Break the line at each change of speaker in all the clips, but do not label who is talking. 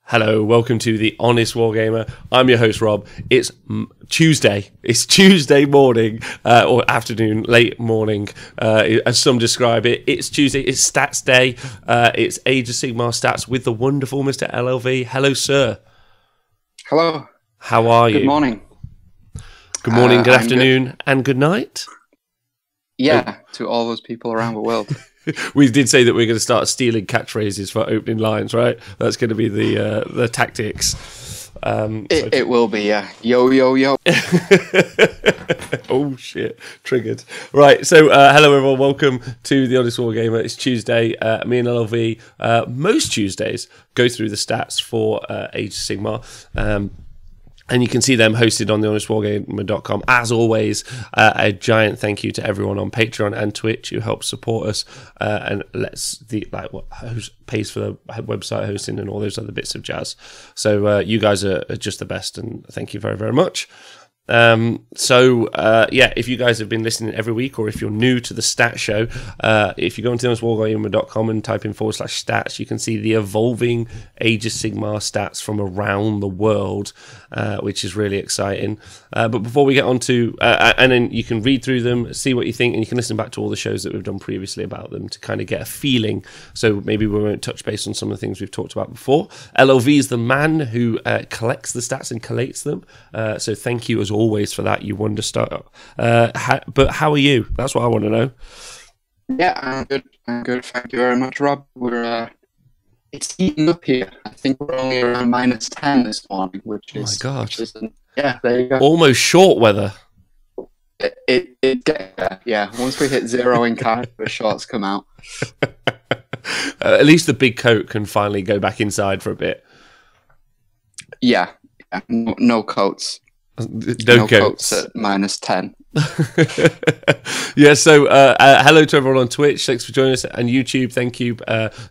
Hello, welcome to the Honest Wargamer. I'm your host, Rob. It's Tuesday. It's Tuesday morning, or afternoon, late morning, as some describe it. It's Tuesday. It's Stats Day. It's Age of Sigmar Stats with the wonderful Mr. LLV. Hello, sir.
Hello.
How are you?
Good morning.
Good morning, good afternoon,
good.
and good night.
Yeah, to all those people around the world.
We did say that we're going to start stealing catchphrases for opening lines, right? That's going to be the tactics.
It will be, yeah. Yo, yo, yo.
Oh, shit. Triggered. Right, so hello, everyone. Welcome to the Honest Wargamer. It's Tuesday. Me and LLV, most Tuesdays, go through the stats for Age of Sigmar. And you can see them hosted on thehonestwargamer.com. As always, a giant thank you to everyone on Patreon and Twitch who helps support us and pays for the website hosting and all those other bits of jazz. So you guys are just the best, and thank you very, very much. If you guys have been listening every week, or if you're new to the stat show, if you go into thehonestwargamer.com and type in /stats, you can see the evolving Age of Sigmar stats from around the world, which is really exciting. But before we get on to, and then you can read through them, see what you think, and you can listen back to all the shows that we've done previously about them to kind of get a feeling. So maybe we won't touch base on some of the things we've talked about before. LLV is the man who collects the stats and collates them. So thank you as always for that, you wonder star. But how are you? That's what I want to know.
Yeah, I'm good. Thank you very much, Rob. It's heating up here. I think we're only around -10 this morning, which is...
Oh my God.
Which isn't, yeah, there you go.
Almost short weather.
It gets there, yeah. Once we hit 0 in Canada, the shorts come out.
At least the big coat can finally go back inside for a bit.
Yeah. No coats.
No
coats at -10.
Yeah, so hello to everyone on Twitch. Thanks for joining us, and YouTube. Thank you.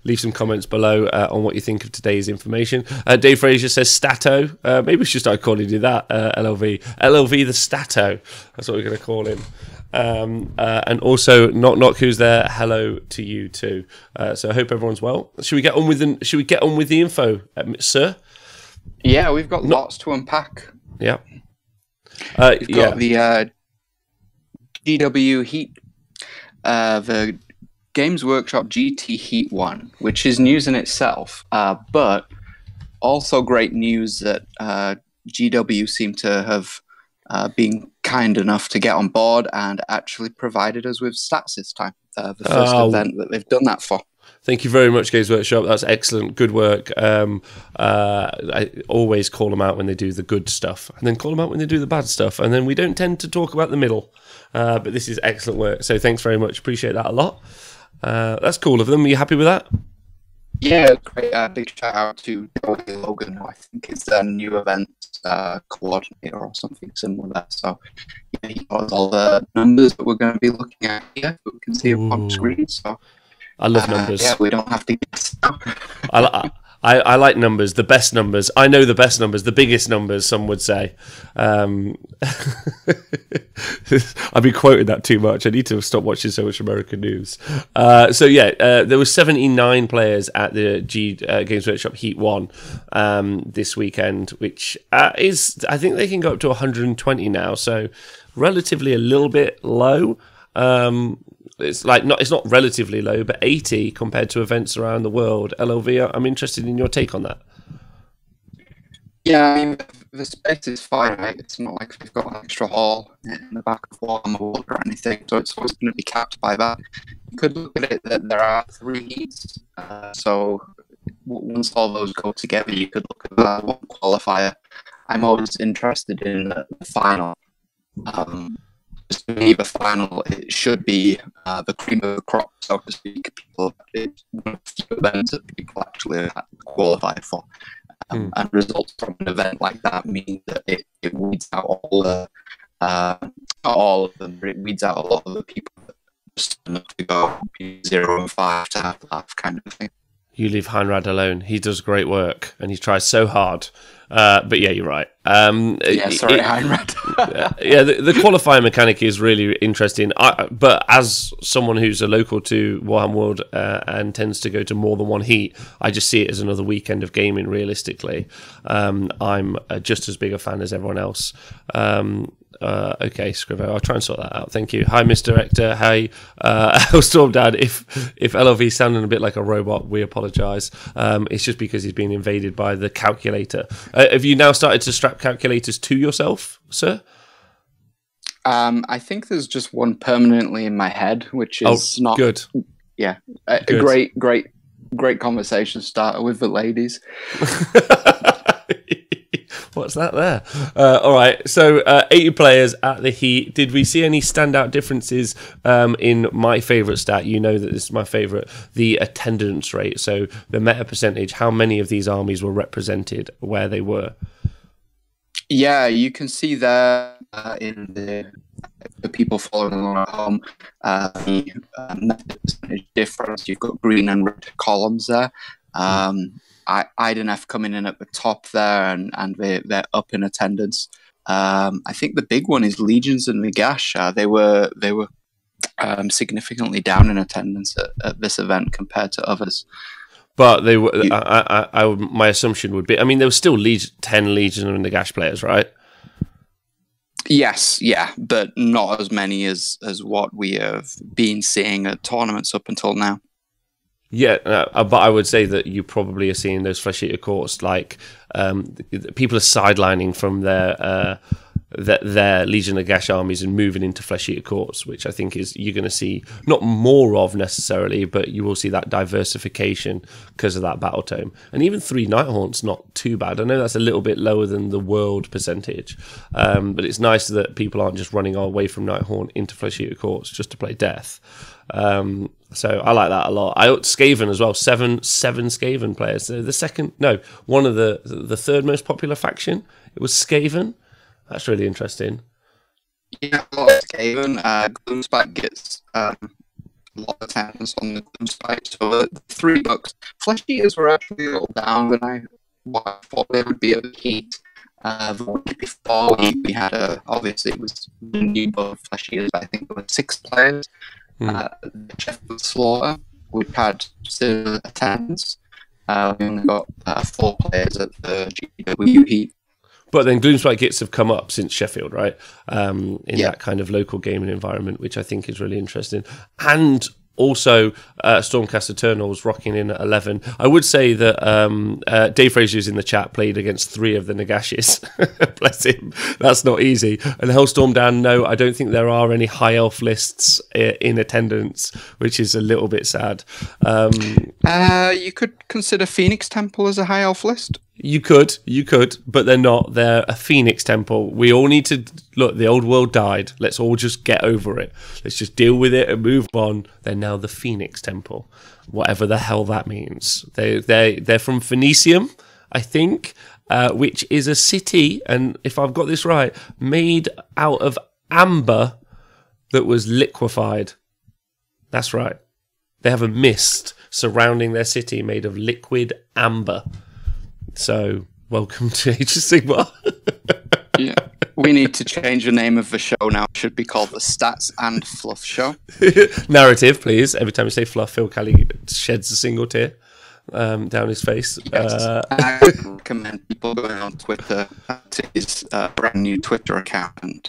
Leave some comments below on what you think of today's information. Dave Fraser says Stato. Maybe we should start calling you that, LLV. LLV the Stato. That's what we're going to call him. And also Knock, who's there. Hello to you too. So I hope everyone's well. Should we get on with the info, sir?
Yeah, we've got lots to unpack.
Yeah.
We've got the GW Heat, the Games Workshop GT Heat 1, which is news in itself, but also great news that GW seem to have been kind enough to get on board and actually provided us with stats this time. The first event that they've done that for.
Thank you very much, Games Workshop. That's excellent. Good work. I always call them out when they do the good stuff, and then call them out when they do the bad stuff, and then we don't tend to talk about the middle. But this is excellent work, so thanks very much. Appreciate that a lot. That's cool of them. Are you happy with that?
Yeah, great. Big shout out to Joey Logan, who I think is their new event coordinator or something similar. So yeah, he got all the numbers that we're going to be looking at here, that we can see up on screen. So
I love numbers.
Yeah, we don't have to guess now.
I like numbers, the best numbers. I know the best numbers, the biggest numbers, some would say. I've been quoting that too much. I need to stop watching so much American news. There were 79 players at the Games Workshop Heat 1 this weekend, which is, I think they can go up to 120 now, so relatively a little bit low. It's not relatively low, but 80 compared to events around the world. LLV, I'm interested in your take on that.
Yeah, I mean, the space is fine, right? It's not like we've got an extra hall in the back of Warhammer World or anything, so it's always going to be capped by that. You could look at it that there are 3 heats, so once all those go together, you could look at that one qualifier. I'm always interested in the final. To me, the final, it should be the cream of the crop, so to speak. It's one of the few events that people actually qualified for. And results from an event like that mean that it weeds out not all of them, but it weeds out a lot of the people that just enough to go 0 and 5 to have that kind of thing.
You leave Heinrad alone. He does great work, and he tries so hard. But yeah, you're right.
Yeah, sorry, Heinrad.
Yeah, the qualifying mechanic is really interesting. But as someone who's a local to Warhammer World and tends to go to more than one heat, I just see it as another weekend of gaming. Realistically, I'm just as big a fan as everyone else. Okay, Scrivo, I'll try and sort that out. Thank you. Hi, Mr. Hector. Hey, Storm Dad. If LLV's sounding a bit like a robot, we apologise. It's just because he's been invaded by the calculator. Have you now started to strap calculators to yourself, sir?
I think there's just one permanently in my head, which is not
good.
Yeah, a great conversation starter with the ladies.
What's that there? All right, so 80 players at the heat. Did we see any standout differences in my favourite stat? You know that this is my favourite, the attendance rate. So the meta percentage, how many of these armies were represented where they were?
Yeah, you can see there in the people following along at home, the meta percentage difference. You've got green and red columns there. IDNF coming in at the top there, and they're up in attendance. I think the big one is Legions and Nagash. They were significantly down in attendance at this event compared to others.
But they were. My assumption would be. I mean, there were still 10 Legion and Nagash players, right?
Yes, yeah, but not as many as what we have been seeing at tournaments up until now.
Yeah, but I would say that you probably are seeing those Flesh Eater courts, like people are sidelining from their Legion of Gash armies and moving into Flesh Eater courts, which I think is you're going to see not more of necessarily, but you will see that diversification because of that battle tome. And even 3 Nighthaunts not too bad. I know that's a little bit lower than the world percentage, but it's nice that people aren't just running away from Nighthaunt into Flesh Eater courts just to play Death. So I like that a lot. Skaven as well, seven Skaven players. One of the third most popular faction. It was Skaven. That's really interesting.
Yeah, a lot of Skaven. Gloomspite gets a lot of attendance on the Gloomspite. So the 3 books, Flesh Eaters were actually a little down than I thought they would be at the heat. The week before we had obviously it was the new book of Flesh Eaters, but I think there were 6 players. The Sheffield Slaughter, which had similar attendance. We only got 4 players at the GW heat.
But then Gloomspite Gits have come up since Sheffield, right? In that kind of local gaming environment, which I think is really interesting. And also Stormcast Eternals rocking in at 11. I would say that Dave Fraser, who's in the chat, played against 3 of the Nagashes. Bless him. That's not easy. And Hellstorm Dan, no, I don't think there are any high elf lists in attendance, which is a little bit sad.
You could consider Phoenix Temple as a high elf list.
You could, but they're not. They're a Phoenix Temple. We all need to look. The old world died. Let's all just get over it. Let's just deal with it and move on. They're now the Phoenix Temple, whatever the hell that means. They're from Phoenicium, I think, which is a city, and if I've got this right, made out of amber that was liquefied. That's right. They have a mist surrounding their city made of liquid amber. So, welcome to Age of Sigmar.
Yeah, we need to change the name of the show now. It should be called the Stats and Fluff Show.
Narrative, please. Every time you say fluff, Phil Kelly sheds a single tear down his face.
Yes. I recommend people going on Twitter to his brand new Twitter account and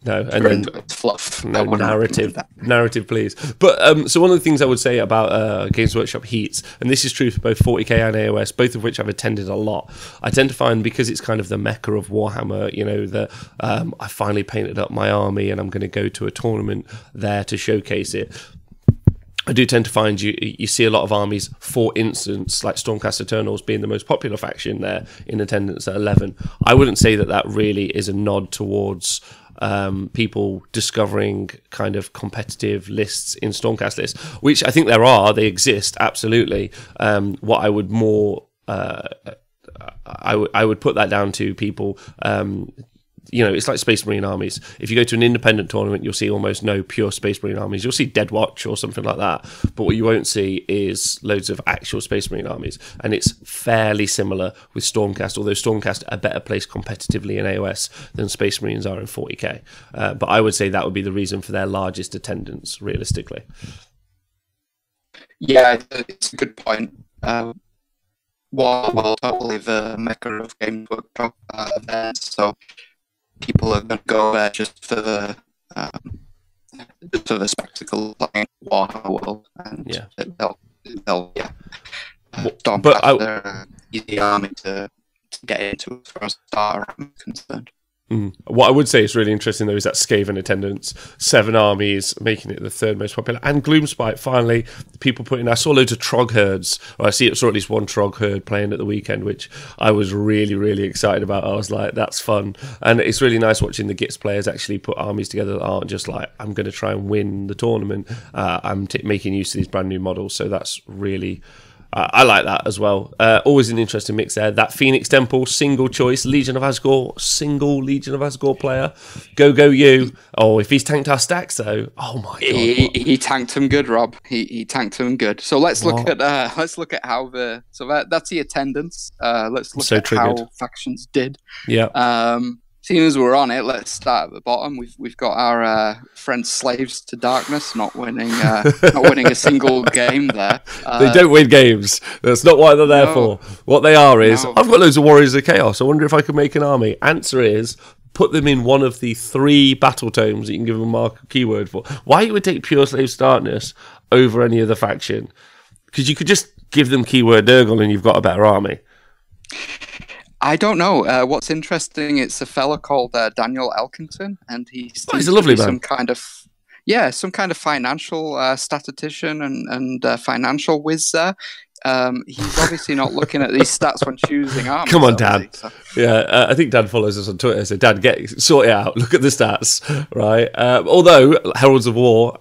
no, and then
fluff.
No, narrative, please. But so one of the things I would say about Games Workshop heats, and this is true for both 40k and AOS, both of which I've attended a lot. I tend to find, because it's kind of the mecca of Warhammer, you know, that I finally painted up my army and I'm going to go to a tournament there to showcase it. I do tend to find you see a lot of armies, for instance, like Stormcast Eternals being the most popular faction there in attendance at 11. I wouldn't say that really is a nod towards people discovering kind of competitive lists in Stormcast lists, which I think there are. They exist, absolutely. What I would more... I would put that down to people it's like Space Marine armies. If you go to an independent tournament, you'll see almost no pure Space Marine armies. You'll see Dead Watch or something like that, but what you won't see is loads of actual Space Marine armies. And it's fairly similar with Stormcast, although Stormcast are better placed competitively in AOS than Space Marines are in 40k. But I would say that would be the reason for their largest attendance, realistically.
Yeah, it's a good point. Well, totally the mecca of Games Workshop events, so people are going to go there just for the spectacle of playing Warhammer World, and they'll Stormcast their easy army to get into as far as starter I'm concerned.
What I would say is really interesting, though, is that Skaven attendance, 7 armies, making it the 3rd most popular. And Gloomspite, finally, people putting... I saw loads of Trog herds. Or I saw at least one Trog herd playing at the weekend, which I was really, really excited about. I was like, that's fun. And it's really nice watching the GITS players actually put armies together that aren't just like, I'm going to try and win the tournament. I'm making use of these brand new models. So that's really... I like that as well. Always an interesting mix there. That Phoenix Temple, single choice, Legion of Asgore, single Legion of Asgore player. Go you. Oh, if he's tanked our stacks though, oh my god.
He tanked him good, Rob. He tanked him good. So let's look at how that's the attendance. Let's look at how factions did.
Yeah.
Seeing as we're on it, let's start at the bottom. We've got our friends Slaves to Darkness not winning a single game there.
They don't win games. That's not what they're there for. What they are is, I've got loads of Warriors of Chaos. I wonder if I could make an army. Answer is, put them in one of the 3 battle tomes that you can give them a mark keyword for. Why you would take pure Slaves to Darkness over any other faction? Because you could just give them keyword Nurgle and you've got a better army.
I don't know. What's interesting, it's a fella called Daniel Elkington, and he's
a lovely man.
Some kind of financial statistician and financial whiz there. He's obviously not looking at these stats when choosing armies.
Come on, Dan. So. Yeah, I think Dan follows us on Twitter. So, Dan, sort it out. Look at the stats, right? Although Heralds of War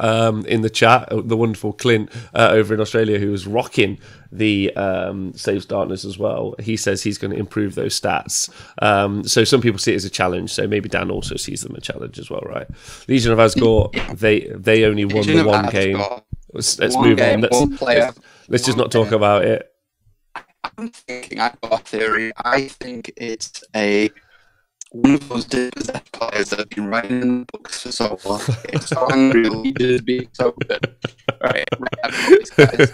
in the chat, the wonderful Clint over in Australia, who was rocking the Saves Darkness as well, he says he's going to improve those stats. So some people see it as a challenge. So maybe Dan also sees them a challenge as well, right? Legion of Asgore, they only won the one game. Let's move on. Let's just not talk about it.
I'm thinking, I've got a theory. I think it's one of those dispossessed players that have been writing in the books for so long. It's so angry, to be so good. Right, these guys.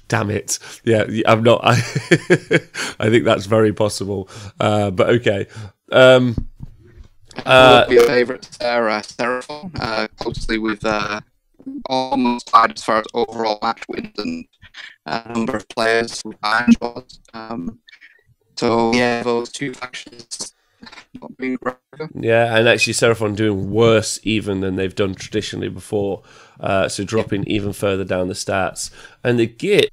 Damn it. Yeah, I'm not. I think that's very possible. But okay.
Your favourite Seraphon, closely with almost tied as far as overall match wins and number of players with Iron Swords. So yeah, those 2 factions not being great.
Yeah, and actually Seraphon doing worse even than they've done traditionally before. So dropping even further down the stats. And the Git.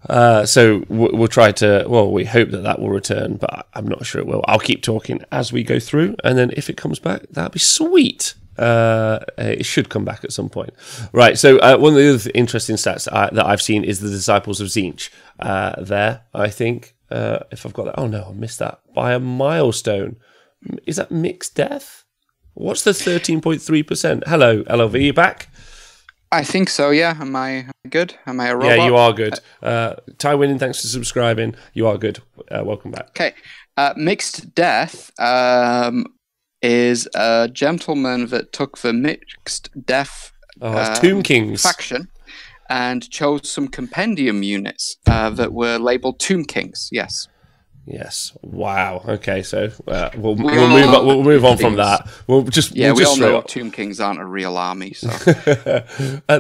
So we'll try to. Well, we hope that will return, but I'm not sure it will. I'll keep talking as we go through, and then if it comes back, that'd be sweet. It should come back at some point. Right, so one of the other interesting stats that I've seen is the Disciples of Tzeentch. There, I think, if I've got that. Oh no, I missed that by a milestone. Is that mixed death? What's the 13.3%? Hello, LLV, you back?
I think so, yeah. Am I good? Am I a robot?
Yeah, you are good. Ty Winning, thanks for subscribing. You are good. Welcome back.
Okay. Mixed Death is a gentleman that took the Mixed Death
Tomb Kings
faction and chose some compendium units that were labeled Tomb Kings. Yes. Wow. Okay. So we'll move on from that. We all know Tomb Kings aren't a real army. So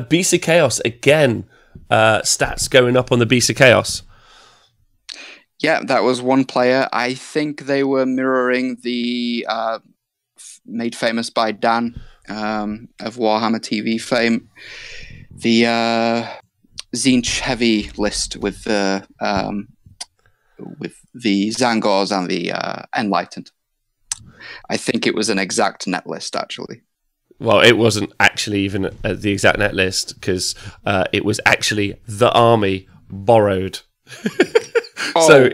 Beast of Chaos again. Stats going up on the Beast of Chaos.
Yeah, that was one player. I think they were mirroring the made famous by Dan of Warhammer TV fame, the Tzeentch heavy list with the Zangors and the Enlightened. I think it was an exact net list, actually.
Well, it wasn't actually even the exact net list, because it was actually the army borrowed. So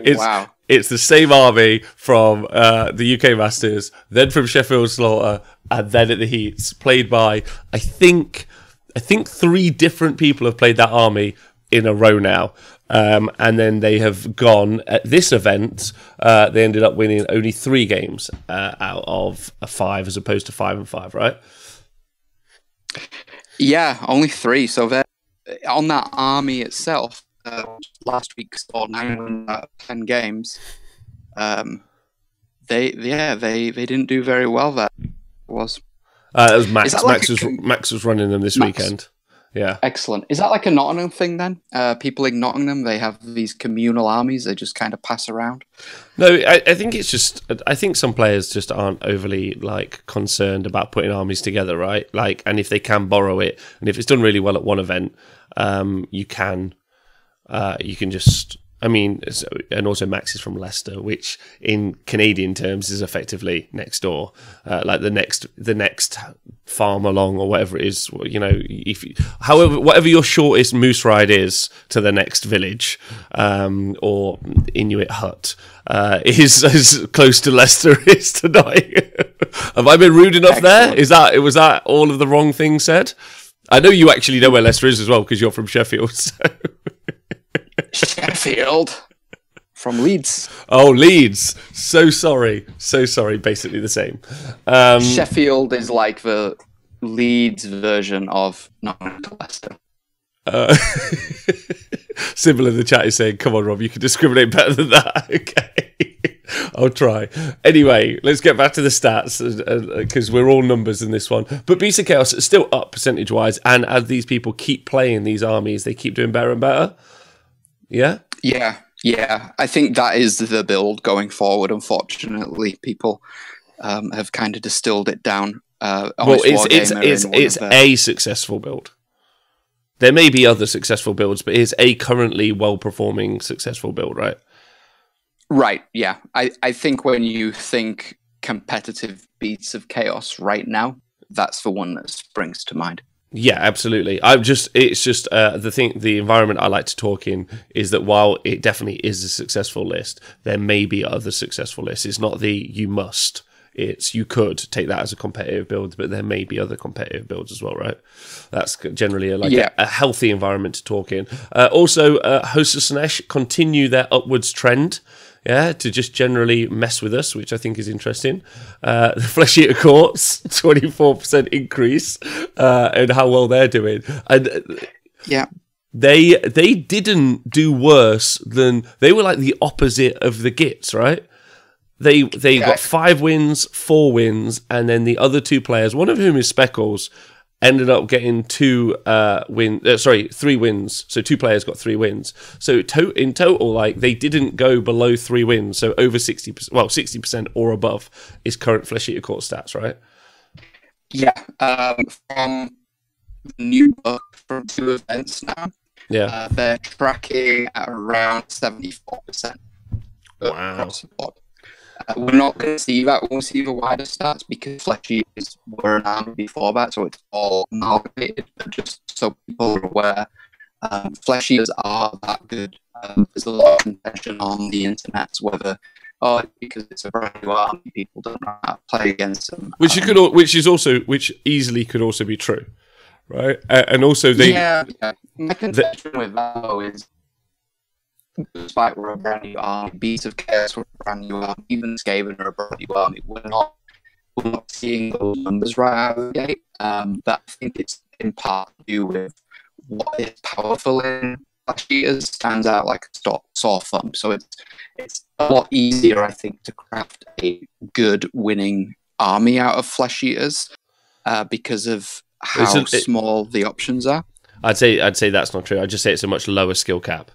It's the same army from the UK Masters, then from Sheffield Slaughter, and then at the Heats, played by I think 3 different people have played that army in a row now. And then they have gone at this event. They ended up winning only 3 games out of a 5, as opposed to 5 and 5, right?
Yeah, only 3. So they're on that army itself. Last week scored 9 wins out of 10 games. They didn't do very well. That was
Max. Max was running them this weekend. Yeah,
excellent. Is that like a Nottingham thing then? People in Nottingham, they have these communal armies. They just kind of pass around.
No, I think it's just. I think some players just aren't overly concerned about putting armies together, right? And if they can borrow it, and if it's done really well at one event, you can just. I mean, and also Max is from Leicester, which in Canadian terms is effectively next door, the next farm along or whatever it is. Whatever your shortest moose ride is to the next village, or Inuit hut, is as close to Leicester is to Nottingham. Have I been rude enough there? Was that all of the wrong thing said? I know you actually know where Leicester is as well because you're from Sheffield. So.
Sheffield from Leeds.
Oh, Leeds. So sorry. Basically the same.
Sheffield is like the Leeds version of Leicester.
Sybil in the chat is saying, "Come on, Rob, you can discriminate better than that." Okay, I'll try. Anyway, let's get back to the stats because we're all numbers in this one. But Beast of Chaos is still up percentage-wise, and as these people keep playing these armies, they keep doing better and better. Yeah?
Yeah. I think that is the build going forward. Unfortunately, people have kind of distilled it down.
It's a successful build. There may be other successful builds, but it's a currently well-performing successful build, right?
Right, yeah. I think when you think competitive Beasts of Chaos right now, that's the one that springs to mind.
Yeah, absolutely. The environment I like to talk in is that while it definitely is a successful list, there may be other successful lists. It's not the you must. It's you could take that as a competitive build, but there may be other competitive builds as well, right? That's generally a healthy environment to talk in. Also, Hosts of Slaanesh continue their upwards trend. Yeah, to just generally mess with us, which I think is interesting. The Flesh Eater Courts, 24% increase, and how well they're doing. And they didn't do worse than they were like the opposite of the Gits, right? They got 5 wins, 4 wins, and then the other 2 players, one of whom is Speckles, ended up getting 3 wins. So 2 players got 3 wins. So in total, they didn't go below 3 wins. So over 60%, 60% or above is current Flesh Eater Court stats, right?
Yeah. From the new book from 2 events now.
Yeah.
They're tracking at around 74%.
Wow.
We're not going to see that. We won't see the wider stats because Flesh Eaters were an army before that, so it's all amalgamated. But just so people are aware, Flesh Eaters are that good. There's a lot of contention on the internet whether, because it's a brand new army, people don't know how to play against them.
Which easily could also be true, right? And also
My contention with that though is, despite we're a brand new army, Beasts of Chaos were a brand new army, even Skaven are a brand new army, we're not seeing those numbers right out of the gate. But I think it's in part to do with what is powerful in Flesh Eaters stands out like a sore thumb. So it's a lot easier, I think, to craft a good winning army out of Flesh Eaters because of how small the options are.
I'd say that's not true. I'd just say it's a much lower skill cap.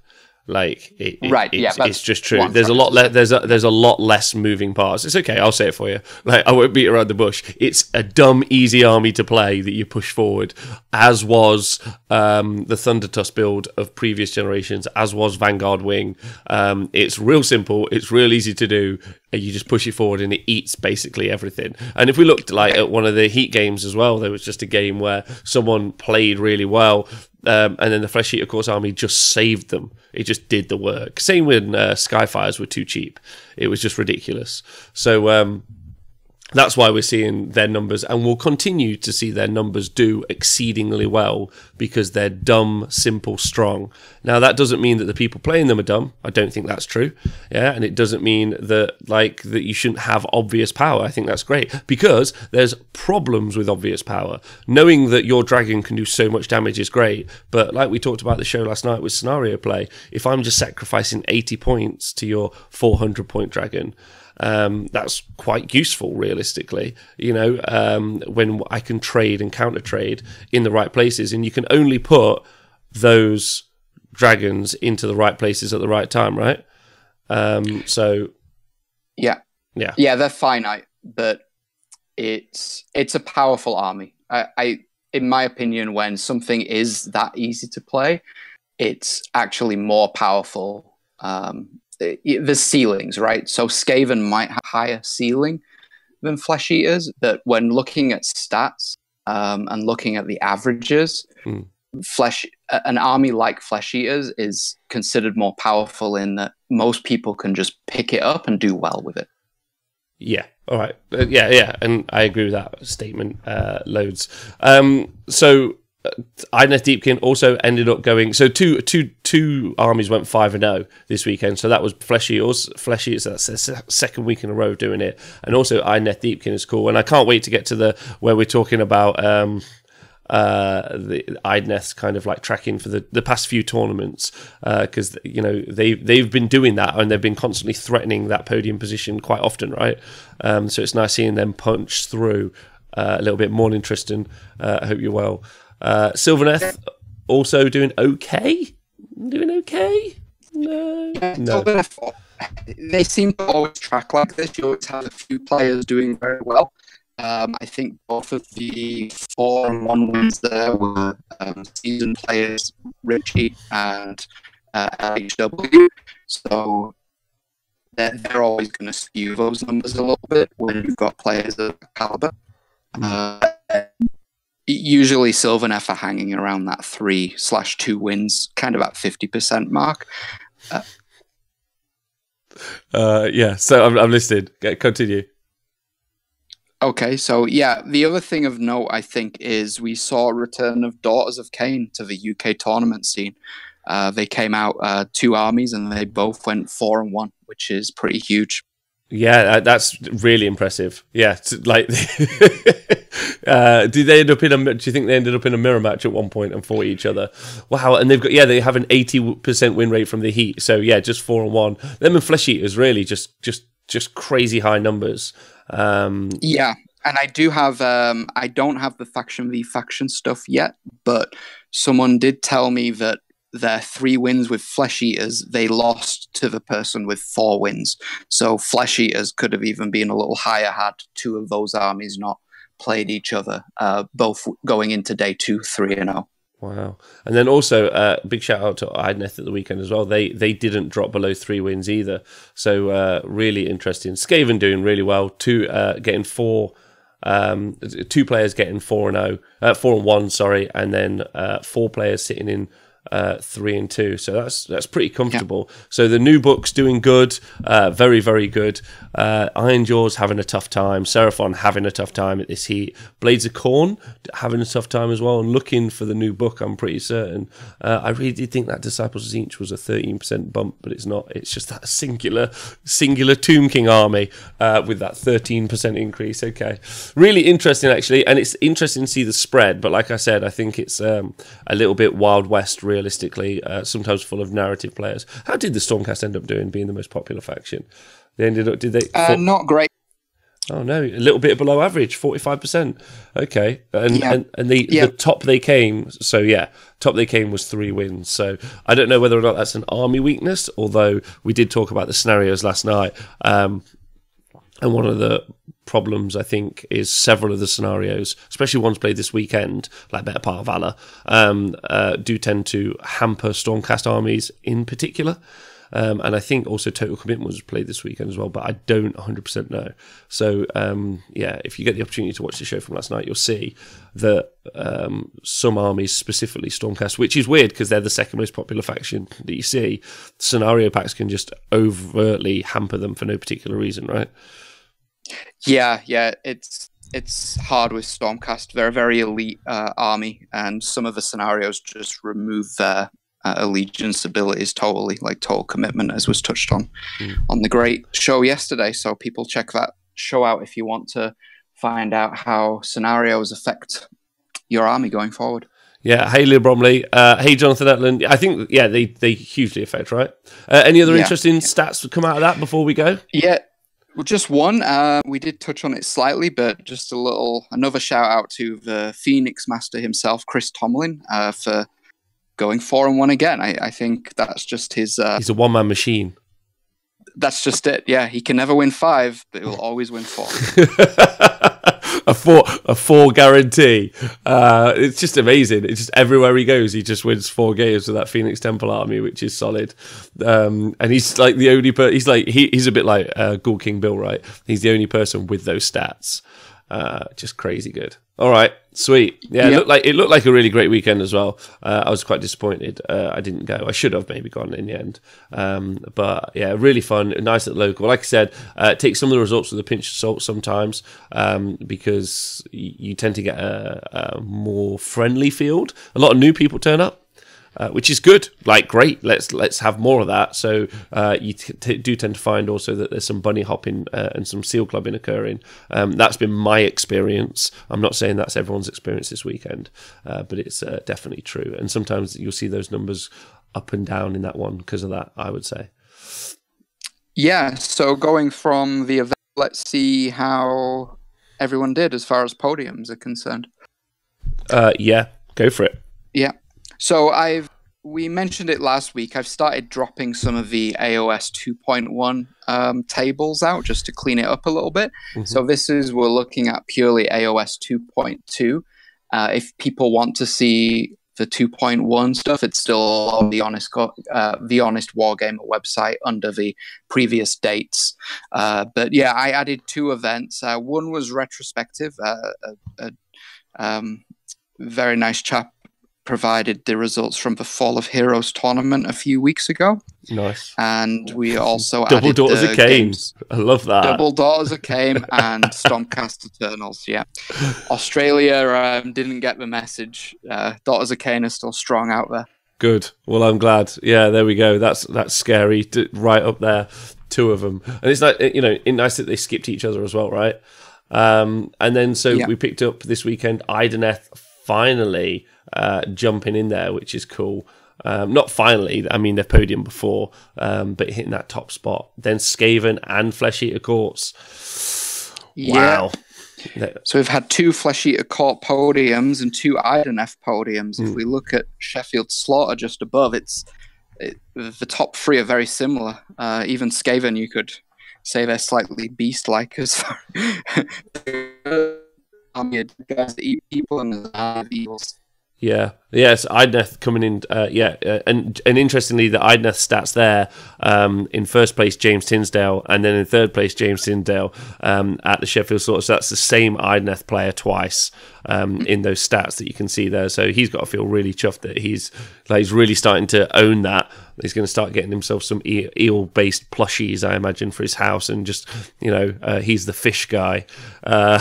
It's just true. There's a lot there's a lot less moving parts. It's okay, I'll say it for you. I won't beat around the bush. It's a dumb, easy army to play that you push forward, as was the Thunder Tusk build of previous generations, as was Vanguard Wing. It's real simple. It's real easy to do. You just push it forward and it eats basically everything. And if we looked at one of the Heat games as well, there was just a game where someone played really well, And then the Flesh Eater Course army just saved them. It just did the work. Same when Skyfires were too cheap. It was just ridiculous. So that's why we're seeing their numbers, and we'll continue to see their numbers do exceedingly well because they're dumb, simple, strong. Now, that doesn't mean that the people playing them are dumb. I don't think that's true. Yeah, and it doesn't mean that that you shouldn't have obvious power. I think that's great because there's problems with obvious power. Knowing that your dragon can do so much damage is great, but like we talked about the show last night with scenario play, if I'm just sacrificing 80 points to your 400-point dragon, that's quite useful, realistically, when I can trade and counter trade in the right places, and you can only put those dragons into the right places at the right time, right?
Yeah, they're finite, but it's a powerful army. I in my opinion, when something is that easy to play, it's actually more powerful. The ceilings, right? So Skaven might have higher ceiling than Flesh Eaters, but when looking at stats and looking at the averages, an army like Flesh Eaters is considered more powerful in that most people can just pick it up and do well with it.
Yeah. All right. Yeah. And I agree with that statement loads. So Idneth Deepkin also ended up going. So two armies went 5-0 this weekend. So that was Flesh Eaters. That's the second week in a row doing it. And also Idneth Deepkin is cool. And I can't wait to get to where we're talking about the Idneth kind of like tracking for the past few tournaments, because they've been doing that and they've been constantly threatening that podium position quite often, right? So it's nice seeing them punch through a little bit. Morning, Tristan. I hope you're well. Sylvaneth also doing okay. No.
They seem to always track like this. You always have a few players doing very well. I think both of the 4-1 wins there were seasoned players, Richie and HW. So they're always going to skew those numbers a little bit when you've got players of caliber. Usually Sylvaneth are hanging around that 3/2 wins, kind of at 50% mark.
So I'm listed. Continue.
Okay, so yeah, the other thing of note, I think, is we saw a return of Daughters of Cain to the UK tournament scene. They came out 2 armies and they both went 4-1, which is pretty huge.
Yeah, that's really impressive. Yeah, like, do you think they ended up in a mirror match at one point and fought each other? Wow, and they have an 80% win rate from the Heat. So yeah, just 4-1. Them and Flesh Eaters really just crazy high numbers.
Yeah, and I do have I don't have the faction v faction stuff yet, but someone did tell me that their 3 wins with Flesh Eaters, they lost to the person with 4 wins. So Flesh Eaters could have even been a little higher had 2 of those armies not played each other, both going into day 2 3-0.
Wow. And then also, big shout out to Idneth at the weekend as well. They didn't drop below 3 wins either. So really interesting. Skaven doing really well. 2 getting 4. 2 players getting 4-1, sorry, and then 4 players sitting in 3-2, so that's pretty comfortable. Yeah. So the new book's doing good, very, very good. Ironjaw's having a tough time. Seraphon having a tough time at this heat. Blades of Corn having a tough time as well. And looking for the new book, I'm pretty certain. I really did think that Disciples of Tzeentch was a 13% bump, but it's not. It's just that singular Tomb King army with that 13% increase. Okay, really interesting actually, and it's interesting to see the spread. But like I said, I think it's a little bit Wild West. Realistically, sometimes full of narrative players. How did the Stormcast end up doing, being the most popular faction? They ended up, did they?
Not great.
Oh no, a little bit below average, 45%. Okay, and the top they came. So yeah, top they came was 3 wins. So I don't know whether or not that's an army weakness. Although we did talk about the scenarios last night, and one of the problems, I think, is several of the scenarios, especially ones played this weekend, like Better Part of Valor, do tend to hamper Stormcast armies in particular. And I think also Total Commitment was played this weekend as well, but I don't 100% know. So, if you get the opportunity to watch the show from last night, you'll see that some armies, specifically Stormcast, which is weird because they're the second most popular faction that you see, scenario packs can just overtly hamper them for no particular reason, right?
Yeah, it's hard with Stormcast. They're a very elite army, and some of the scenarios just remove their allegiance abilities totally, like Total Commitment, as was touched on the great show yesterday. So people check that show out if you want to find out how scenarios affect your army going forward.
Yeah, hey Leo Bromley, hey Jonathan Etland. I think they hugely affect, right? Any other interesting stats to come out of that before we go?
Yeah. Well, just one. We did touch on it slightly, but just another shout out to the Phoenix Master himself, Chris Tomlin, for going 4-1 again. I think that's just his.
He's a one-man machine.
That's just it. Yeah, he can never win 5, but he'll always win 4.
a four guarantee. It's just amazing. It's just everywhere he goes, he just wins 4 games with that Phoenix Temple army, which is solid. And he's like the only he's a bit like Ghoul King Bill, right? He's the only person with those stats. Just crazy good. All right, sweet. Yeah, It looked like a really great weekend as well. I was quite disappointed I didn't go. I should have maybe gone in the end. But yeah, really fun, nice at local. Like I said, take some of the results with a pinch of salt sometimes, because you tend to get a more friendly field. A lot of new people turn up. Which is good, like great. Let's have more of that. So you do tend to find also that there's some bunny hopping and some seal clubbing occurring. That's been my experience. I'm not saying that's everyone's experience this weekend, but it's definitely true. And sometimes you'll see those numbers up and down in that one because of that, I would say. Yeah.
So going from the event, let's see how everyone did as far as podiums are concerned.
Yeah, go for it.
Yeah. So we mentioned it last week. I've started dropping some of the AOS 2.1 tables out just to clean it up a little bit. Mm-hmm. So we're looking at purely AOS 2.2. If people want to see the 2.1 stuff, it's still on the Honest Wargamer website under the previous dates. But yeah, I added 2 events. One was retrospective. Very nice chap provided the results from the Fall of Heroes tournament a few weeks ago.
Nice.
And we also
Double
added
Daughters of Cain.
Games.
I love that.
Double Daughters of Cain and Stormcast Eternals, yeah. Australia didn't get the message. Daughters of Cain are still strong out there.
Good. Well, I'm glad. Yeah, there we go. That's scary. Right up there. 2 of them. And it's like, nice that they skipped each other as well, right? And then we picked up this weekend Ideneth finally jumping in there, which is cool. Not finally, I mean, they've podium before, but hitting that top spot. Then Skaven and Flesh Eater Courts. Wow.
Yeah. So we've had 2 Flesh Eater Court podiums and 2 Ideneth podiums. If we look at Sheffield Slaughter just above, the top 3 are very similar. Even Skaven, you could say they're slightly beast-like as far guys that eat people and evils.
Yeah. Yes, Ideneth coming in. And interestingly, the Ideneth stats there. In first place, James Tinsdale, and then in third place, James Tinsdale at the Sheffield Slaughter. So that's the same Ideneth player twice in those stats that you can see there. So he's got to feel really chuffed that he's really starting to own that. He's going to start getting himself some eel-based plushies, I imagine, for his house, and just he's the fish guy. I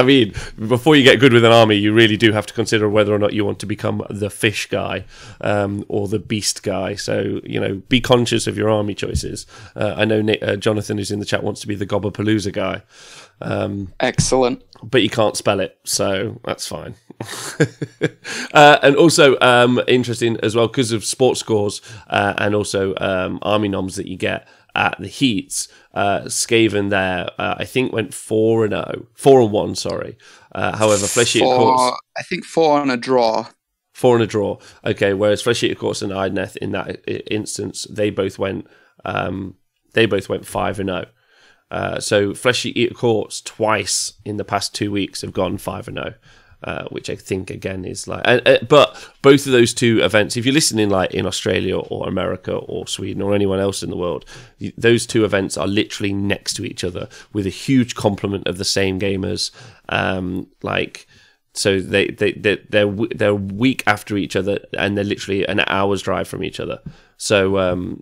mean, before you get good with an army, you really do have to consider whether or not you want to become the fish guy or the beast guy. So be conscious of your army choices. I know Jonathan, who's in the chat, wants to be the Gobberpalooza guy.
Excellent.
But you can't spell it, so that's fine. And also interesting as well, because of sports scores and also army noms that you get at the heats. Skaven there, I think, went 4-1. Sorry. However, Flesh Eater Courts,
I think 4 on a draw.
4 on a draw. Okay, whereas Flesh Eater Courts and Ideneth in that instance, they both went 5-0. So Flesh Eater Courts twice in the past 2 weeks have gone 5-0. which I think again is like, but both of those two events, if you're listening like in Australia or America or Sweden or anyone else in the world, those two events are literally next to each other with a huge complement of the same gamers. So they're a week after each other, and they're literally an hour's drive from each other. So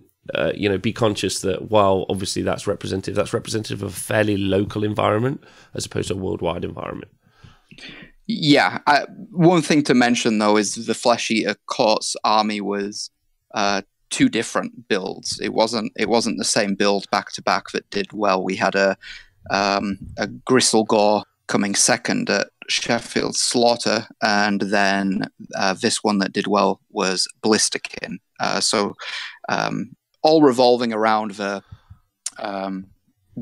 be conscious that while obviously that's representative of a fairly local environment as opposed to a worldwide environment.
Yeah, one thing to mention though is the Flesh Eater Court's army was two different builds. It wasn't the same build back to back that did well. We had a Gristlegore coming second at Sheffield Slaughter, and then this one that did well was Blisterkin. So all revolving around the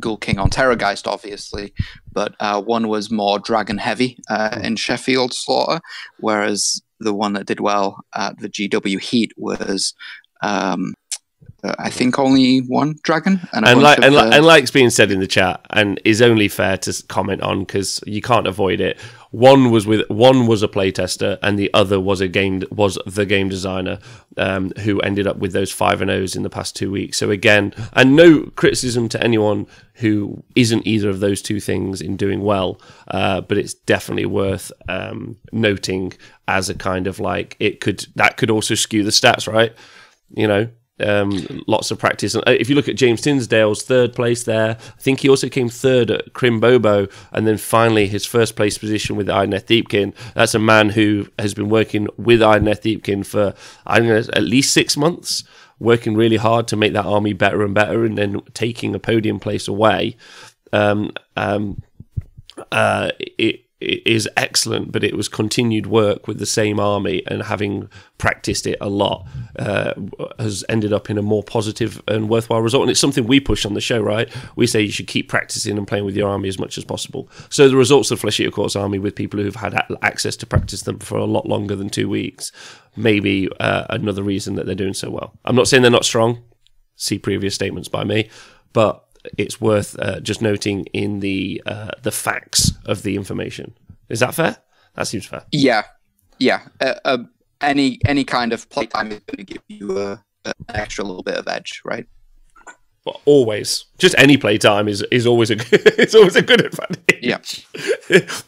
Ghoul King on Terrorgeist, obviously, but one was more dragon heavy in Sheffield Slaughter, whereas the one that did well at the GW Heat was I think only one dragon, and
like's being said in the chat, and is only fair to comment on because you can't avoid it. One was a playtester, and the other was the game designer who ended up with those 5-0s in the past 2 weeks. So again, and no criticism to anyone who isn't either of those two things in doing well, but it's definitely worth noting as a kind of like that could also skew the stats, right? Lots of practice. If you look at James Tinsdale's third place there, I think he also came third at Crimbobo, and then finally his first place position with Idneth Deepkin. That's a man who has been working with Idneth Deepkin for at least 6 months, working really hard to make that army better and better, and then taking a podium place away. It is excellent, but it was continued work with the same army, and having practiced it a lot has ended up in a more positive and worthwhile result. And it's something we push on the show, right? We say you should keep practicing and playing with your army as much as possible. So the results of Flesh Eater Court's army with people who've had access to practice them for a lot longer than 2 weeks, maybe another reason that they're doing so well. I'm not saying they're not strong. See previous statements by me, but it's worth just noting in the facts of the information. Is that fair? That seems fair.
Yeah. Any kind of playtime is going to give you an extra little bit of edge, right?
Well, always. Just any playtime is always it's always a good advantage.
Yeah.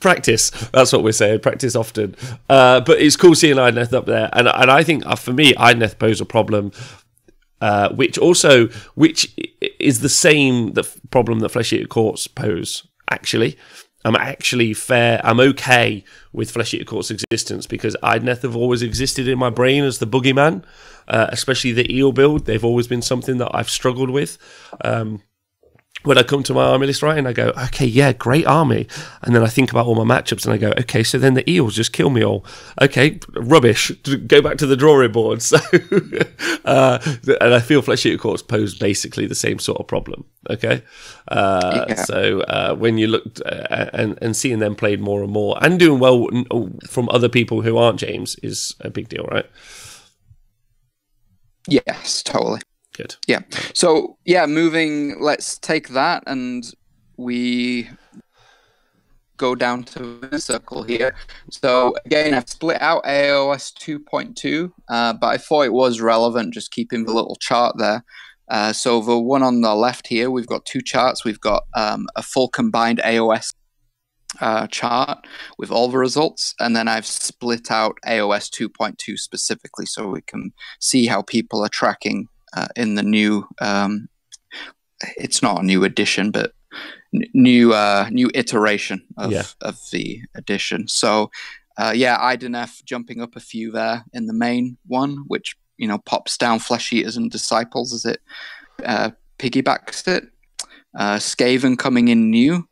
Practice. That's what we're saying. Practice often. But it's cool seeing Idneth up there, and I think for me, Idneth posed a problem. Which is the same problem that Flesh Eater Courts pose, actually. I'm okay with Flesh Eater Court's existence because Idneth have always existed in my brain as the boogeyman, especially the eel build. They've always been something that I've struggled with. When I come to my army list, right, and I go, okay, yeah, great army. And then I think about all my matchups and I go, okay, so then the eels just kill me all. Okay, rubbish. Go back to the drawing board. So, and I feel Flesh Eater Courts pose basically the same sort of problem. Okay. So when you looked and seeing them played more and more and doing well from other people who aren't James is a big deal, right?
Yes, totally.
Good.
Yeah. So, let's take that and we go down to the circle here. So, again, I've split out AOS 2.2, but I thought it was relevant just keeping the little chart there. So, the one on the left here, we've got two charts. We've got a full combined AOS chart with all the results, and then I've split out AOS 2.2 specifically so we can see how people are tracking in the new it's not a new edition but new iteration of the edition. So Idneth jumping up a few there in the main one, which pops down Flesh Eaters and Disciples as it piggybacks it. Skaven coming in new,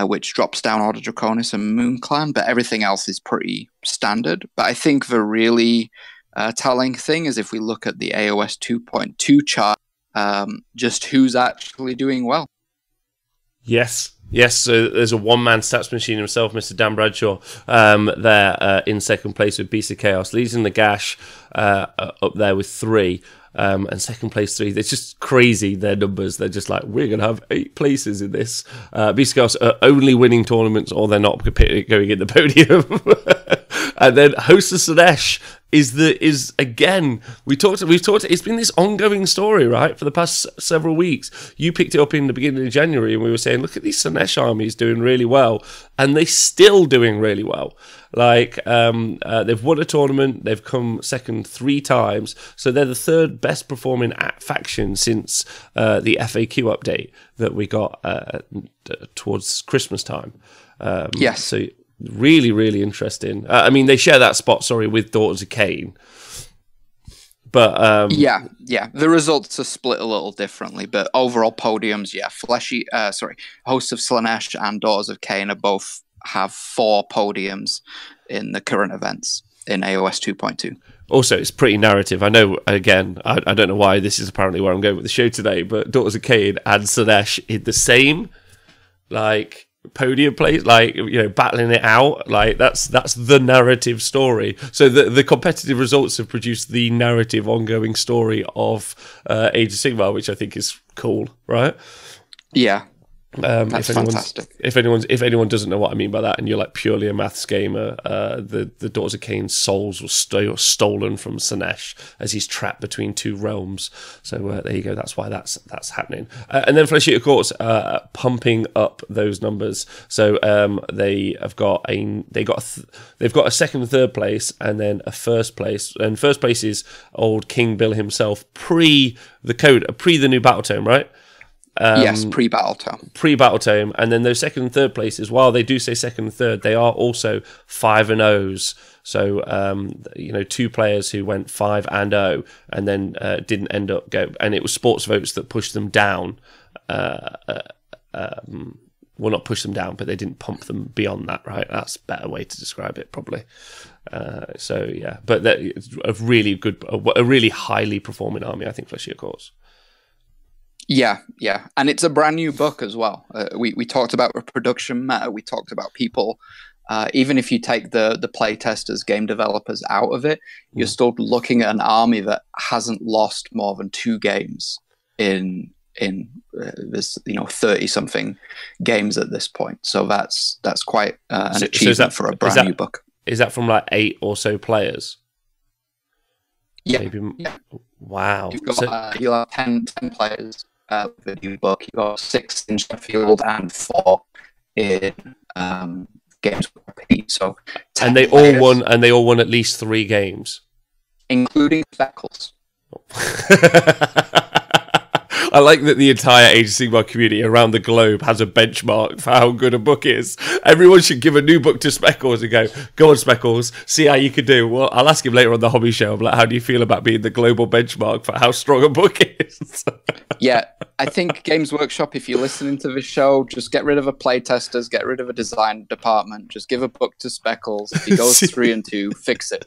which drops down Order Draconis and Moon Clan, but everything else is pretty standard. But I think the really telling thing is if we look at the AOS 2.2 chart, just who's actually doing well.
Yes. Yes, so there's a one-man stats machine himself, Mr. Dan Bradshaw, there in second place with Beast of Chaos, leading the Gash up there with 3, and second place 3. They're just crazy, their numbers. They're just like, we're going to have 8 places in this. Beast of Chaos are only winning tournaments, or they're not going in the podium. And then host of Slanesh is again, we've talked, it's been this ongoing story, right, for the past several weeks. You picked it up in the beginning of January, and we were saying, look at these Slanesh armies doing really well, and they're still doing really well. Like, they've won a tournament, they've come second 3 times, so they're the 3rd best performing faction since the FAQ update that we got towards Christmas time.
Yes.
So really, really interesting. I mean, they share that spot, with Daughters of Cain. But
yeah, the results are split a little differently, but overall podiums, Hosts of Slanesh and Daughters of Cain are both have 4 podiums in the current events in AOS 2.2.
Also, it's pretty narrative. I know, again, I don't know why this is apparently where I'm going with the show today, but Daughters of Cain and Slanesh in the same, like, podium place, like, battling it out, like that's the narrative story. So the competitive results have produced the narrative ongoing story of Age of Sigmar, which I think is cool, right?
Yeah. That's fantastic.
If anyone doesn't know what I mean by that, and you're like purely a maths gamer, the Daughters of Cain's souls were stolen from Slanesh as he's trapped between 2 realms. So there you go. That's why that's happening. And then Flesh Eater Courts pumping up those numbers. So they've got a second and third place, and then a first place. And first place is old King Bill himself, pre the new battle tome, right?
Yes, pre-battle tome.
Pre-battle tome, and then those second and third places, while they do say second and third, they are also 5 and 0s. So 2 players who went 5 and 0, and then didn't end up and it was sports votes that pushed them down. Well, not push them down, but they didn't pump them beyond that, right? That's a better way to describe it, probably. So yeah, but it's a really good, a really highly performing army, I think, Flesh Eater Courts.
Yeah, and it's a brand new book as well. We talked about reproduction matter. We talked about people. Even if you take the play testers, game developers out of it, you're still looking at an army that hasn't lost more than 2 games in this 30-something games at this point. So that's quite an achievement for a brand new book.
Is that from like 8 or so players?
Yeah.
Maybe.
Yeah.
Wow.
You'll have 10 players with the new book. You've got 6 in Sheffield and 4 in games with repeat. So
and they all won at least 3 games,
including Speckles.
I like that the entire Age of Sigmar community around the globe has a benchmark for how good a book is. Everyone should give a new book to Speckles and go on Speckles, see how you can do. Well, I'll ask him later on the hobby show, I'm like, how do you feel about being the global benchmark for how strong a book is?
Yeah, I think Games Workshop, if you're listening to this show, just get rid of a play testers, get rid of a design department, just give a book to Speckles. If he goes 3 and 2, fix it.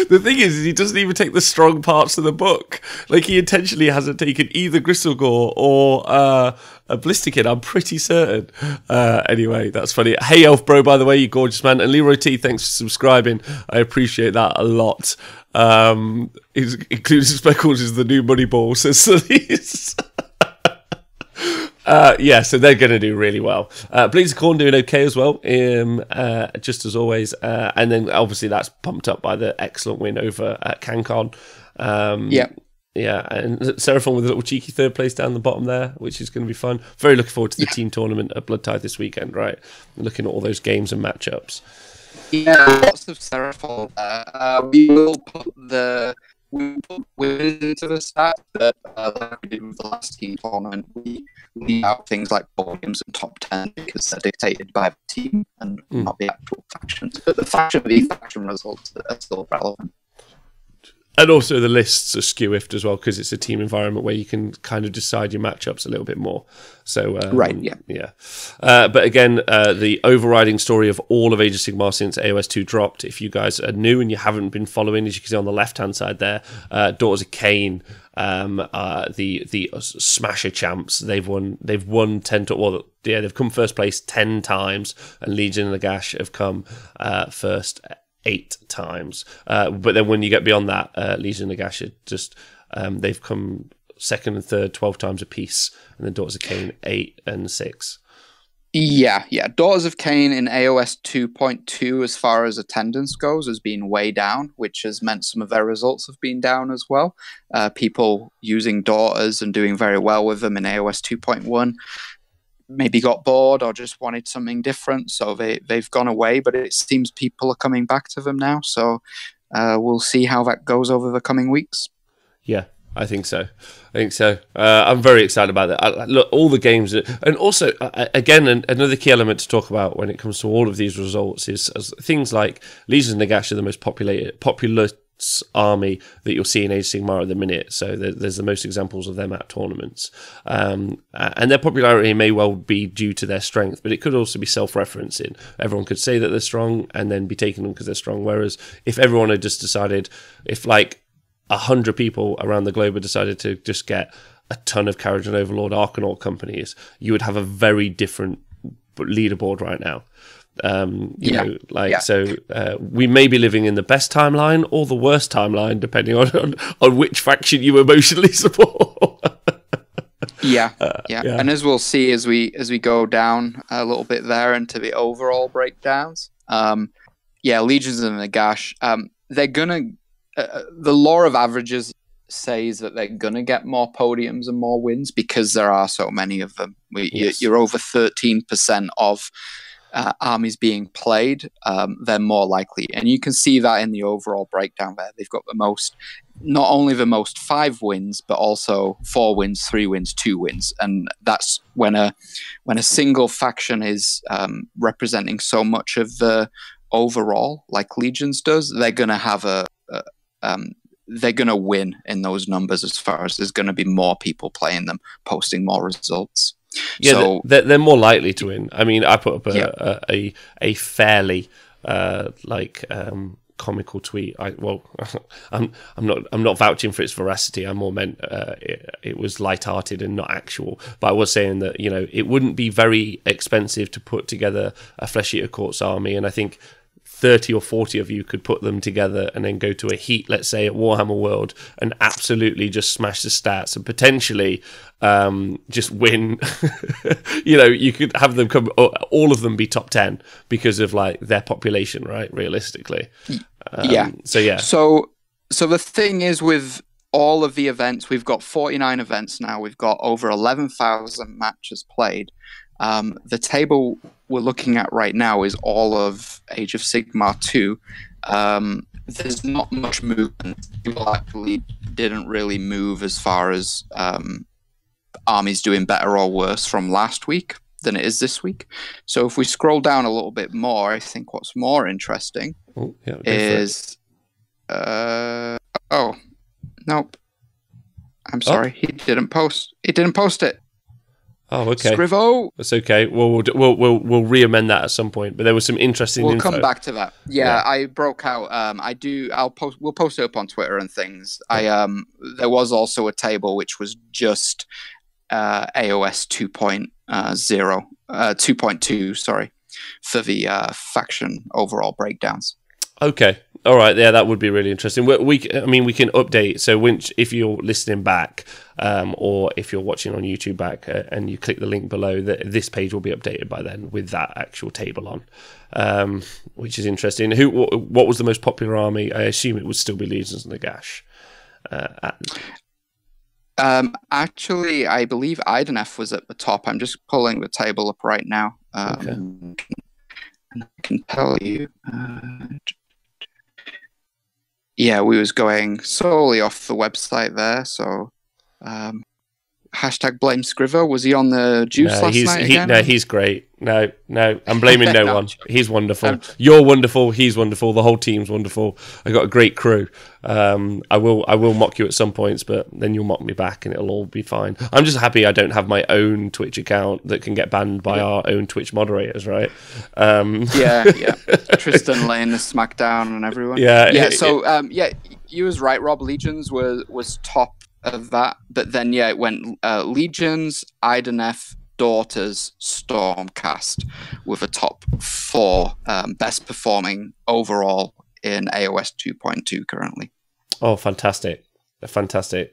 The thing is, he doesn't even take the strong parts of the book. Like, he intentionally hasn't taken either Gristlegore or a Blisterkin, I'm pretty certain. Anyway, that's funny. Hey, Elf Bro, by the way, you gorgeous man. And Leroy T, thanks for subscribing. I appreciate that a lot. Including Speckles is the new Moneyball, says Sunny's. So they're going to do really well. Bleeds of Corn doing okay as well, just as always. And then obviously that's pumped up by the excellent win over at CanCon. Yeah, and Seraphon with a little cheeky 3rd place down the bottom there, which is going to be fun. Very looking forward to the team tournament at Blood Tithe this weekend, right? Looking at all those games and matchups.
Yeah, lots of Seraphon there. We will put winners into the stat that like we did with the last team tournament. We leave out things like podiums and top 10 because they're dictated by the team and not the actual factions. But the faction results are still relevant.
And also the lists are skewiffed as well because it's a team environment where you can kind of decide your matchups a little bit more. So
right,
yeah. But again, the overriding story of all of Age of Sigmar since AOS 2 dropped, if you guys are new and you haven't been following, as you can see on the left-hand side there, Daughters of Cain, the Smasher champs, they've won 10 to, well, yeah, they've come first place 10 times, and Legion and Nagash have come first 8 times. But then when you get beyond that, Legion and Nagash are just they've come second and third 12 times apiece, and then Daughters of Cain 8 and 6.
Yeah. Daughters of Cain in AOS 2.2, as far as attendance goes, has been way down, which has meant some of their results have been down as well. People using Daughters and doing very well with them in AOS 2.1 maybe got bored or just wanted something different, so they've gone away, but it seems people are coming back to them now, so we'll see how that goes over the coming weeks.
Yeah, I think so. I'm very excited about that. Look, all the games, and also, again, another key element to talk about when it comes to all of these results is things like Legion and Nagash are the most populous army that you'll see in Age of Sigmar at the minute, so there's the most examples of them at tournaments, and their popularity may well be due to their strength, but it could also be self-referencing. Everyone could say that they're strong and then be taking them because they're strong, whereas if everyone had just decided, if like 100 people around the globe had decided to just get a ton of Carriage and Overlord Arcanaut companies, you would have a very different leaderboard right now. So we may be living in the best timeline or the worst timeline, depending on which faction you emotionally support.
Yeah. And as we'll see as we go down a little bit there into the overall breakdowns, Legions and Nagash, they're gonna the law of averages says that they're gonna get more podiums and more wins because there are so many of them. You're over 13% of armies being played, they're more likely, and you can see that in the overall breakdown there. They've got not only the most 5 wins, but also 4 wins, 3 wins, 2 wins, and that's when a single faction is representing so much of the overall, like Legions does. They're gonna have they're gonna win in those numbers, as far as there's gonna be more people playing them, posting more results.
Yeah,
so,
they're more likely to win. I mean, I put up a fairly comical tweet. I'm not vouching for its veracity. I more meant it was light-hearted and not actual. But I was saying that it wouldn't be very expensive to put together a Flesh Eater Courts army, and I think 30 or 40 of you could put them together and then go to a heat, let's say at Warhammer World, and absolutely just smash the stats and potentially just win. You could have them come, all of them be top 10 because of like their population, right? Realistically. So
the thing is, with all of the events, we've got 49 events now. We've got over 11,000 matches played. The table we're looking at right now is all of Age of Sigmar 2. There's not much movement. People actually didn't really move as far as armies doing better or worse from last week than it is this week. So if we scroll down a little bit more, I think what's more interesting is... nope. I'm sorry. He didn't post it.
Oh, okay.
Scrivo.
That's okay. We'll re-amend that at some point. But there was some interesting info.
We'll come back to that. Yeah, I broke out. We'll post it up on Twitter and things. There was also a table which was just AOS 2.2, sorry, for the faction overall breakdowns.
Okay. All right. Yeah, that would be really interesting. We can update. So if you're listening back, or if you're watching on YouTube back, and you click the link below, this page will be updated by then with that actual table on, which is interesting. What was the most popular army? I assume it would still be Legions and Nagash.
Actually, I believe Idenef was at the top. I'm just pulling the table up right now.
Okay.
And I can tell you. Yeah, we was going solely off the website there, so hashtag blame Scriver. Was he on the juice last night again?
No, he's great. No, I'm blaming no one. He's wonderful. You're wonderful. He's wonderful. The whole team's wonderful. I got a great crew. I will mock you at some points, but then you'll mock me back, and it'll all be fine. I'm just happy I don't have my own Twitch account that can get banned by our own Twitch moderators, right?
Yeah. Tristan laying the smackdown on everyone.
Yeah.
So you was right. Rob, Legions was top of that, but then it went Legions, Idenef, Daughters, Stormcast with a top 4 best performing overall in AOS 2.2 currently.
Oh, fantastic.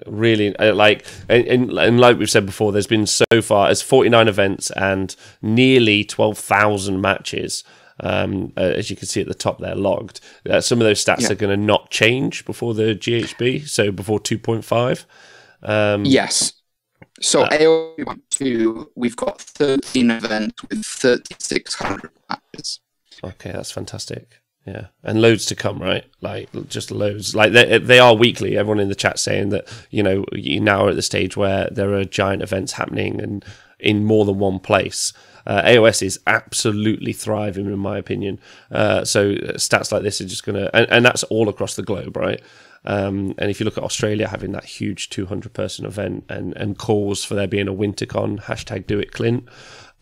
Really, like, and like we've said before, there's been so far as 49 events and nearly 12,000 matches. As you can see at the top there, logged. Some of those stats are going to not change before the GHB, so before 2.5.
Yes. So AOS 2, we've got 13 events with 3,600 matches.
Okay, that's fantastic. Yeah, and loads to come, right? Like, just loads. Like, they are weekly. Everyone in the chat saying that, you now are at the stage where there are giant events happening and in more than one place. AOS is absolutely thriving, in my opinion. So stats like this are just going to... And that's all across the globe, right? And if you look at Australia having that huge 200-person event and calls for there being a WinterCon, hashtag do it Clint,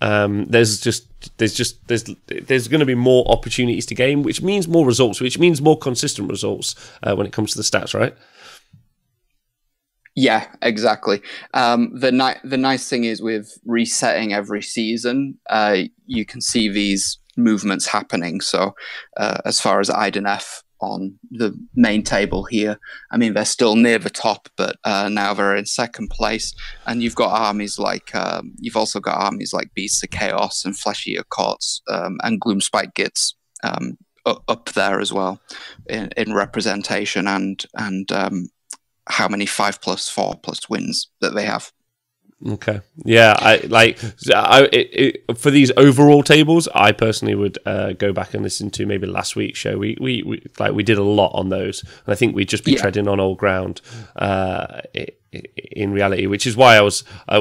there's going to be more opportunities to game, which means more results, which means more consistent results when it comes to the stats, right?
Yeah, exactly. The nice thing is with resetting every season, you can see these movements happening. So as far as IDNF on the main table here, I mean, they're still near the top, but now they're in second place. And you've got armies like Beasts of Chaos and Fleshy Courts and Gloomspite Gits up there as well in representation and how many 5+4+ wins that they have.
Okay. Yeah, for these overall tables, I personally would go back and listen to maybe last week's show. We did a lot on those, and I think we'd just be treading on old ground in reality, which is why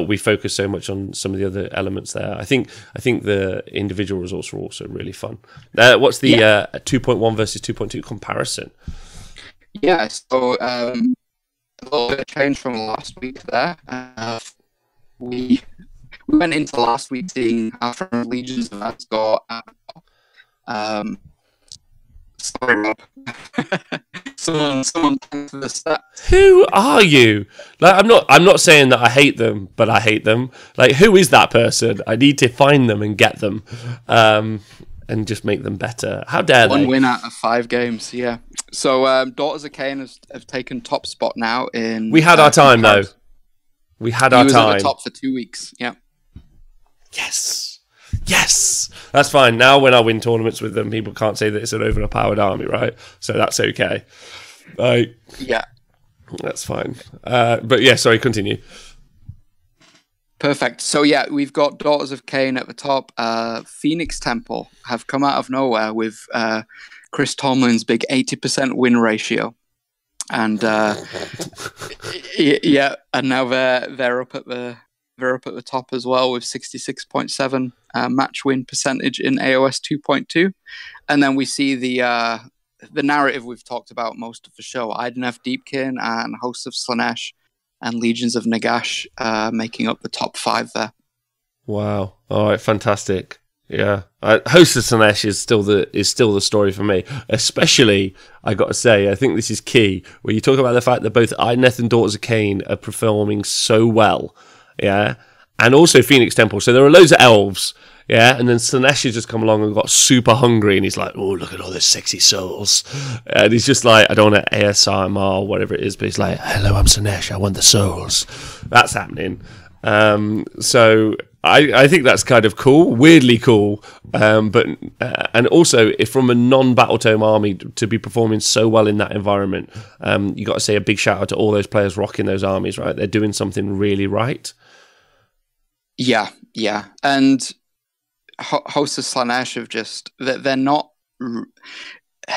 we focus so much on some of the other elements there. I think the individual results were also really fun. What's the 2.1 versus 2.2 comparison?
Yeah, so a little bit of change from last week there. We went into last week seeing our friend Legions of Asgard. Sorry, Rob. someone thanks for the stat.
Who are you? Like, I'm not saying that I hate them, but I hate them. Like, who is that person? I need to find them and get them, and just make them better. How dare they?
1 win out of 5 games. Yeah. So Daughters of Cain have taken top spot now in.
We had our time though. We had our time. He was
at the top for 2 weeks. Yeah.
Yes. That's fine. Now when I win tournaments with them, people can't say that it's an overpowered army, right? So that's okay.
Yeah.
That's fine. But yeah, sorry, continue.
Perfect. So yeah, we've got Daughters of Cain at the top. Phoenix Temple have come out of nowhere with Chris Tomlin's big 80% win ratio. And and now they're up at the top as well with 66.7 match win percentage in AOS 2.2, and then we see the narrative we've talked about most of the show: Idenef Deepkin and Hosts of Slanesh and Legions of Nagash making up the top 5 there.
Wow! All right, fantastic. Yeah, Host of Slanesh is still the story for me. Especially, I got to say, I think this is key. Where you talk about the fact that both Ideneth and Daughters of Cain are performing so well, yeah, and also Phoenix Temple. So there are loads of elves, yeah, and then Slanesh has just come along and got super hungry, and he's like, "Oh, look at all those sexy souls," and he's just like, "I don't want to ASMR or whatever it is," but he's like, "Hello, I'm Slanesh. I want the souls." That's happening. So I think that's kind of cool, weirdly cool, but and also if from a non-battle tome army to be performing so well in that environment, you got to say a big shout out to all those players rocking those armies, right? They're doing something really right.
Yeah, and Hosts of Slanesh have they're not.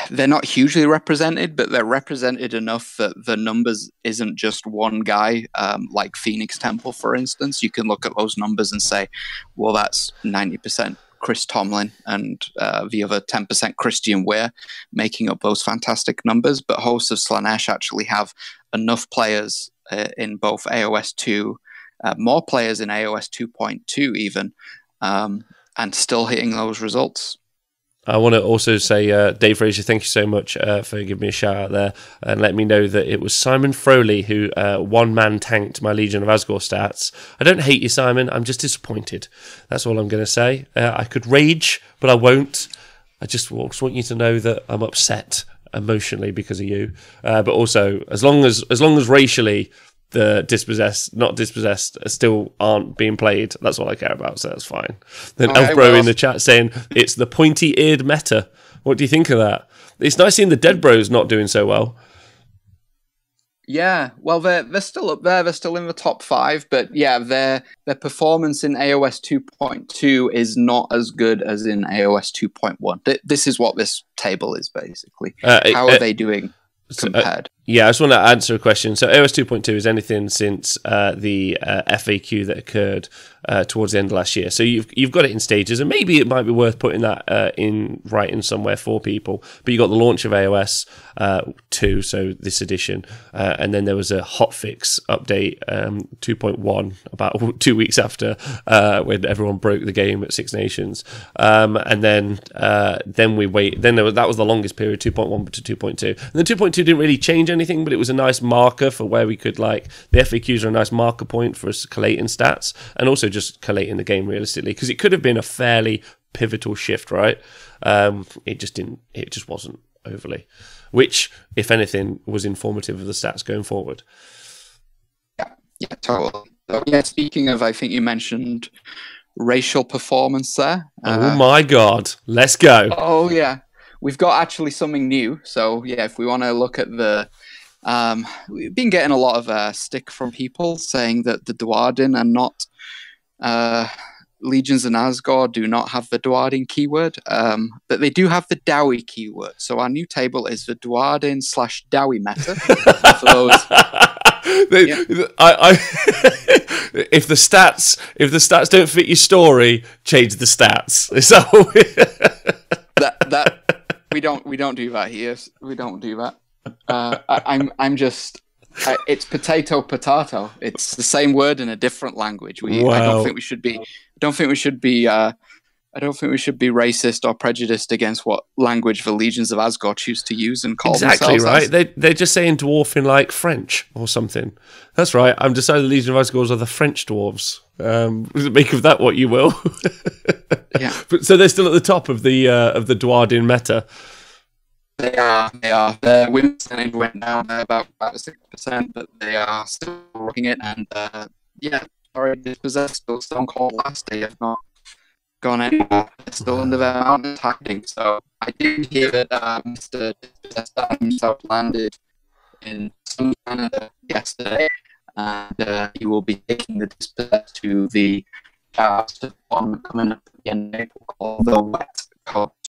they're not hugely represented, but they're represented enough that the numbers isn't just one guy, like Phoenix Temple, for instance. You can look at those numbers and say, well, that's 90% Chris Tomlin and the other 10% Christian Weir making up those fantastic numbers. But hosts of Slanesh actually have enough players in both AOS 2, more players in AOS 2.2 even, and still hitting those results.
I want to also say, Dave Fraser, thank you so much for giving me a shout out there and let me know that it was Simon Froley who one-man tanked my Legion of Asgore stats. I don't hate you, Simon. I'm just disappointed. That's all I'm going to say. I could rage, but I won't. I just want you to know that I'm upset emotionally because of you. But also, as long as racially the not dispossessed still aren't being played, that's all I care about, so that's fine. Then Elfbro in the chat saying it's the pointy-eared meta. What do you think of that? It's nice seeing the Dead Bros not doing so well.
Yeah, well, they're still up there. They're still in the top 5, but yeah, their performance in AOS 2.2 is not as good as in AOS 2.1. This is what this table is basically. How are they doing compared?
Yeah, I just want to answer a question. So AOS 2.2 is anything since the FAQ that occurred towards the end of last year. So you've got it in stages, and maybe it might be worth putting that in writing somewhere for people. But you got the launch of AOS 2, so this edition, and then there was a hotfix update 2.1 about 2 weeks after when everyone broke the game at Six Nations, and then we wait. Then that was the longest period, 2.1 to 2.2, and then 2.2 didn't really change anything, but it was a nice marker for where we could, like, the FAQs are a nice marker point for us collating stats and also just collating the game realistically, because it could have been a fairly pivotal shift, right? It just wasn't overly, which, if anything, was informative of the stats going forward.
Yeah, totally. So, yeah, speaking of, I think you mentioned racial performance there.
Oh my god, let's go.
Oh yeah, we've got actually something new. So yeah, if we want to look at the we've been getting a lot of stick from people saying that the Duardin are not Legions in Asgore do not have the Duardin keyword, but they do have the Dowie keyword. So our new table is the Duardin / Dowie meta. For those,
if the stats don't fit your story, change the stats. So
that we don't do that here. We don't do that. I'm just. It's potato. It's the same word in a different language.
Wow.
I don't think we should be. I don't think we should be racist or prejudiced against what language the Legions of Asgore choose to use and call themselves.
Exactly right. They're just saying dwarf in like French or something. That's right. I'm deciding the Legion of Asgore are the French dwarves. Make of that what you will.
Yeah.
But so they're still at the top of the Duardin meta.
They are. Their women's percentage went down about 6%, but they are still rocking it. And sorry, Dispossessed still Stone Cold last. They have not gone anywhere. They're still under their mountain attacking. So I did hear that Mr. Dispossessed himself landed in some Canada yesterday, and he will be taking the Dispossessed to the one coming up at the end of April called the Wet Coast